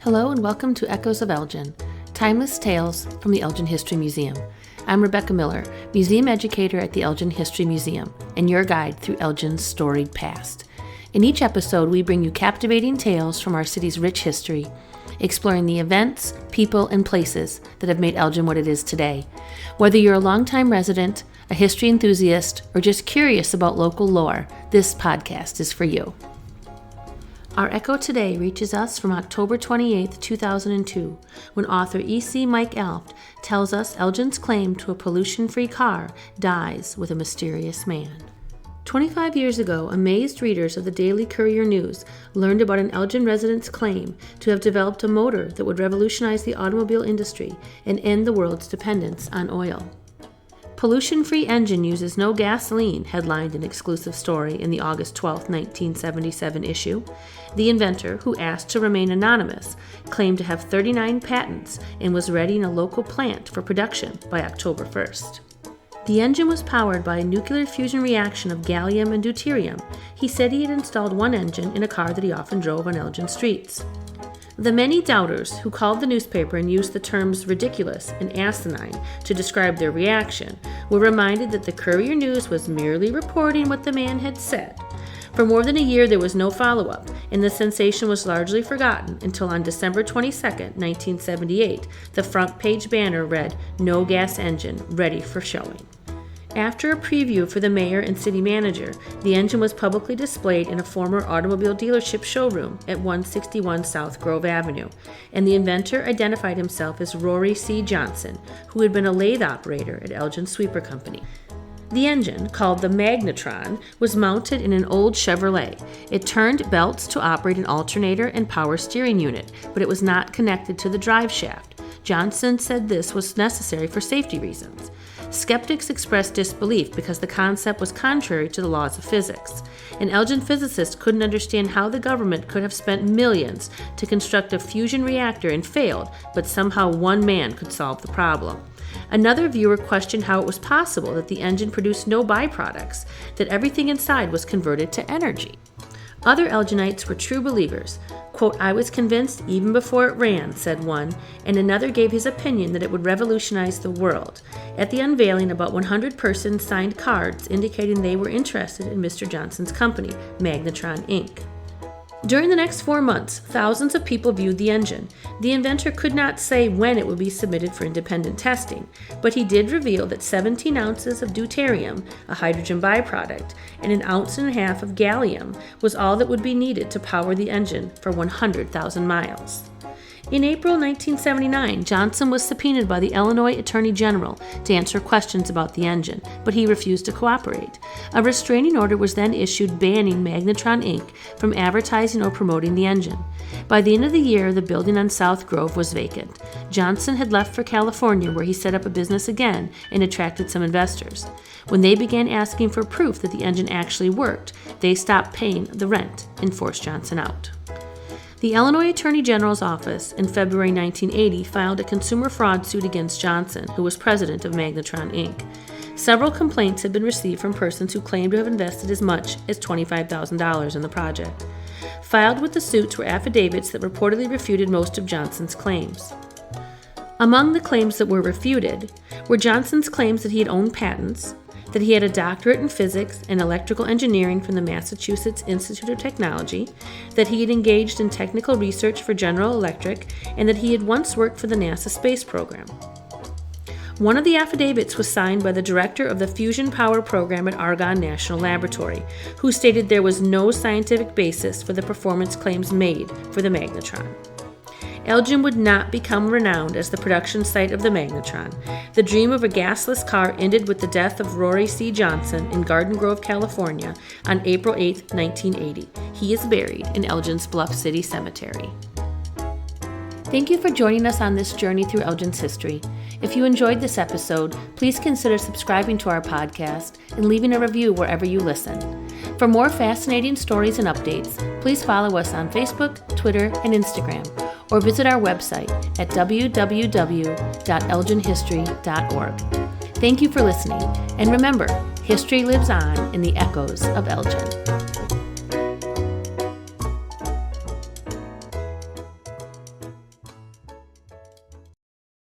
Hello and welcome to Echoes of Elgin, timeless tales from the Elgin History Museum. I'm Rebecca Miller, museum educator at the Elgin History Museum, and your guide through Elgin's storied past. In each episode, we bring you captivating tales from our city's rich history, exploring the events, people, and places that have made Elgin what it is today. Whether you're a longtime resident, a history enthusiast, or just curious about local lore, this podcast is for you. Our echo today reaches us from October 28, 2002, when author E.C. Mike Alft tells us Elgin's claim to a pollution-free car dies with a mysterious man. 25 years ago, amazed readers of the Daily Courier News learned about an Elgin resident's claim to have developed a motor that would revolutionize the automobile industry and end the world's dependence on oil. Pollution-free engine uses no gasoline, headlined an exclusive story in the August 12, 1977 issue. The inventor, who asked to remain anonymous, claimed to have 39 patents and was ready in a local plant for production by October 1st. The engine was powered by a nuclear fusion reaction of gallium and deuterium. He said he had installed one engine in a car that he often drove on Elgin streets. The many doubters who called the newspaper and used the terms ridiculous and asinine to describe their reaction were reminded that the Courier News was merely reporting what the man had said. For more than a year, there was no follow-up, and the sensation was largely forgotten until on December 22, 1978, the front page banner read, "No gas engine, ready for showing." After a preview for the mayor and city manager, the engine was publicly displayed in a former automobile dealership showroom at 161 South Grove Avenue, and the inventor identified himself as Rory C. Johnson, who had been a lathe operator at Elgin Sweeper Company. The engine, called the Magnatron, was mounted in an old Chevrolet. It turned belts to operate an alternator and power steering unit, but it was not connected to the drive shaft. Johnson said this was necessary for safety reasons. Skeptics expressed disbelief because the concept was contrary to the laws of physics. An Elgin physicist couldn't understand how the government could have spent millions to construct a fusion reactor and failed, but somehow one man could solve the problem. Another viewer questioned how it was possible that the engine produced no byproducts, that everything inside was converted to energy. Other Elginites were true believers. Quote, "I was convinced even before it ran," said one, and another gave his opinion that it would revolutionize the world. At the unveiling, about 100 persons signed cards indicating they were interested in Mr. Johnson's company, Magnatron, Inc. During the next 4 months, thousands of people viewed the engine. The inventor could not say when it would be submitted for independent testing, but he did reveal that 17 ounces of deuterium, a hydrogen byproduct, and 1.5 ounces of gallium was all that would be needed to power the engine for 100,000 miles. In April 1979, Johnson was subpoenaed by the Illinois Attorney General to answer questions about the engine, but he refused to cooperate. A restraining order was then issued banning Magnatron Inc. from advertising or promoting the engine. By the end of the year, the building on South Grove was vacant. Johnson had left for California, where he set up a business again and attracted some investors. When they began asking for proof that the engine actually worked, they stopped paying the rent and forced Johnson out. The Illinois Attorney General's office in February 1980 filed a consumer fraud suit against Johnson, who was president of Magnatron, Inc. Several complaints had been received from persons who claimed to have invested as much as $25,000 in the project. Filed with the suits were affidavits that reportedly refuted most of Johnson's claims. Among the claims that were refuted were Johnson's claims that he had owned patents, that he had a doctorate in physics and electrical engineering from the Massachusetts Institute of Technology, that he had engaged in technical research for General Electric, and that he had once worked for the NASA space program. One of the affidavits was signed by the director of the fusion power program at Argonne National Laboratory, who stated there was no scientific basis for the performance claims made for the Magnatron. Elgin would not become renowned as the production site of the Magnatron. The dream of a gasless car ended with the death of Rory C. Johnson in Garden Grove, California on April 8, 1980. He is buried in Elgin's Bluff City Cemetery. Thank you for joining us on this journey through Elgin's history. If you enjoyed this episode, please consider subscribing to our podcast and leaving a review wherever you listen. For more fascinating stories and updates, please follow us on Facebook, Twitter, and Instagram, or visit our website at www.elginhistory.org. Thank you for listening, and remember, history lives on in the echoes of Elgin.